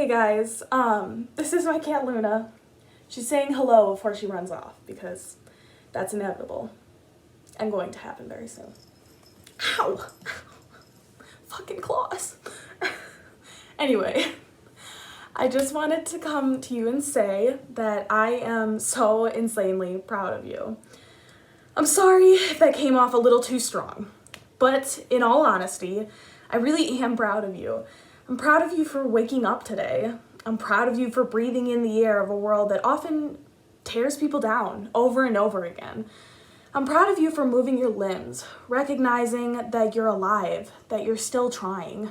Hey guys, this is my cat Luna. She's saying hello before she runs off because that's inevitable and going to happen very soon. Ow! Fucking claws. Anyway, I just wanted to come to you and say that I am so insanely proud of you. I'm sorry if that came off a little too strong, but in all honesty, I really am proud of you. I'm proud of you for waking up today. I'm proud of you for breathing in the air of a world that often tears people down over and over again. I'm proud of you for moving your limbs, recognizing that you're alive, that you're still trying.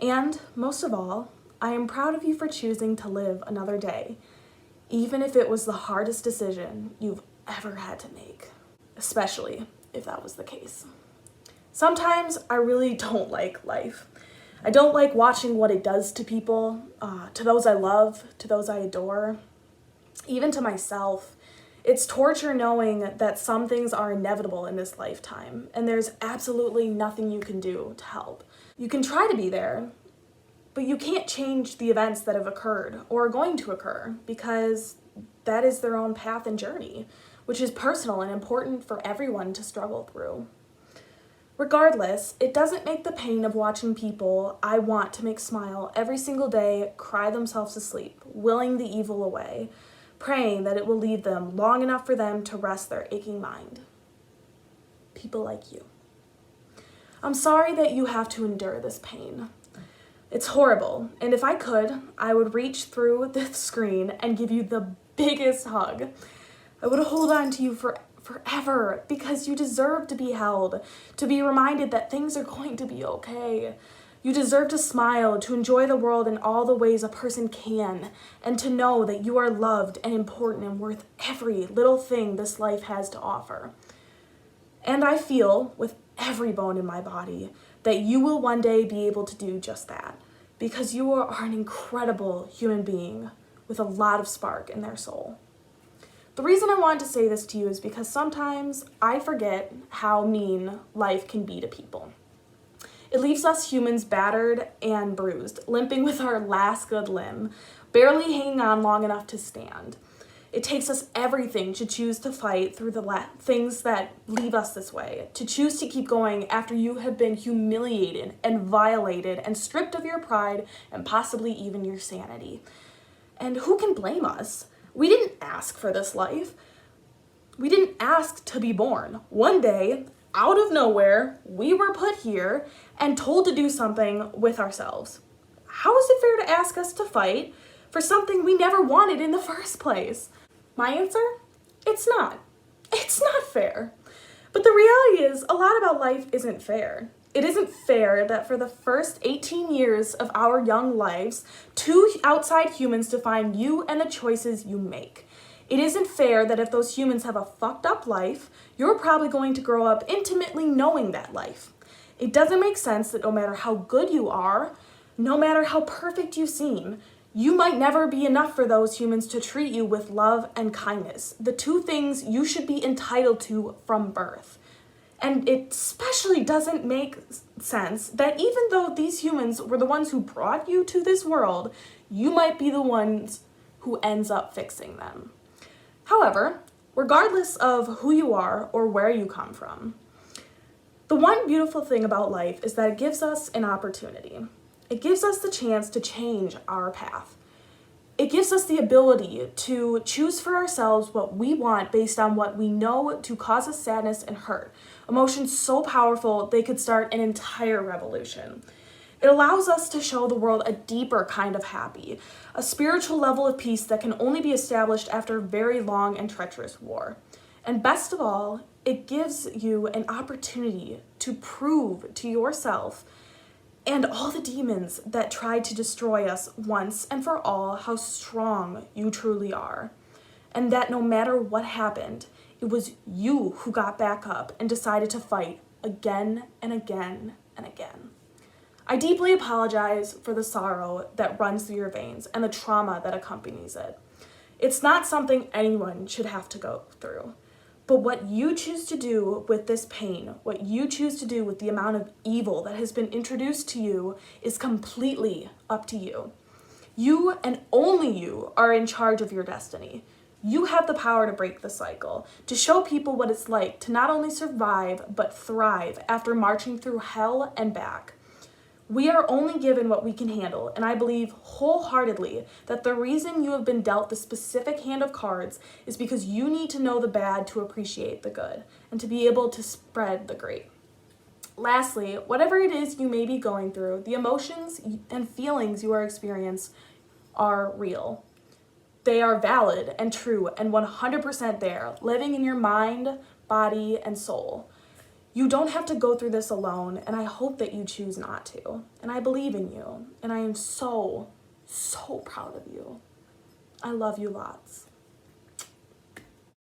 And most of all, I am proud of you for choosing to live another day, even if it was the hardest decision you've ever had to make, especially if that was the case. Sometimes I really don't like life. I don't like watching what it does to people, to those I love, to those I adore, even to myself. It's torture knowing that some things are inevitable in this lifetime, and there's absolutely nothing you can do to help. You can try to be there, but you can't change the events that have occurred or are going to occur because that is their own path and journey, which is personal and important for everyone to struggle through. Regardless, it doesn't make the pain of watching people I want to make smile every single day cry themselves to sleep, willing the evil away, praying that it will leave them long enough for them to rest their aching mind. People like you. I'm sorry that you have to endure this pain. It's horrible, and if I could, I would reach through the screen and give you the biggest hug. I would hold on to you forever because you deserve to be held, to be reminded that things are going to be okay. You deserve to smile, to enjoy the world in all the ways a person can, and to know that you are loved and important and worth every little thing this life has to offer. And I feel, with every bone in my body, that you will one day be able to do just that, because you are an incredible human being with a lot of spark in their soul. The reason I wanted to say this to you is because sometimes I forget how mean life can be to people. It leaves us humans battered and bruised, limping with our last good limb, barely hanging on long enough to stand. It takes us everything to choose to fight through the things that leave us this way, to choose to keep going after you have been humiliated and violated and stripped of your pride and possibly even your sanity. And who can blame us? We didn't ask for this life. We didn't ask to be born. One day, out of nowhere, we were put here and told to do something with ourselves. How is it fair to ask us to fight for something we never wanted in the first place? My answer? It's not. It's not fair. But the reality is, a lot about life isn't fair. It isn't fair that for the first 18 years of our young lives, two outside humans define you and the choices you make. It isn't fair that if those humans have a fucked up life, you're probably going to grow up intimately knowing that life. It doesn't make sense that no matter how good you are, no matter how perfect you seem, you might never be enough for those humans to treat you with love and kindness, the two things you should be entitled to from birth. And it especially doesn't make sense that even though these humans were the ones who brought you to this world, you might be the ones who ends up fixing them. However, regardless of who you are or where you come from, the one beautiful thing about life is that it gives us an opportunity. It gives us the chance to change our path. It gives us the ability to choose for ourselves what we want based on what we know to cause us sadness and hurt. Emotions so powerful they could start an entire revolution. It allows us to show the world a deeper kind of happy, a spiritual level of peace that can only be established after a very long and treacherous war. And best of all, it gives you an opportunity to prove to yourself and all the demons that tried to destroy us once and for all how strong you truly are. And that no matter what happened, it was you who got back up and decided to fight again and again and again. I deeply apologize for the sorrow that runs through your veins and the trauma that accompanies it. It's not something anyone should have to go through. But what you choose to do with this pain, what you choose to do with the amount of evil that has been introduced to you is completely up to you. You and only you are in charge of your destiny. You have the power to break the cycle, to show people what it's like to not only survive, but thrive after marching through hell and back. We are only given what we can handle, and I believe wholeheartedly that the reason you have been dealt the specific hand of cards is because you need to know the bad to appreciate the good, and to be able to spread the great. Lastly, whatever it is you may be going through, the emotions and feelings you are experiencing are real. They are valid and true and 100% there, living in your mind, body, and soul. You don't have to go through this alone, and I hope that you choose not to. And I believe in you, and I am so, so proud of you. I love you lots.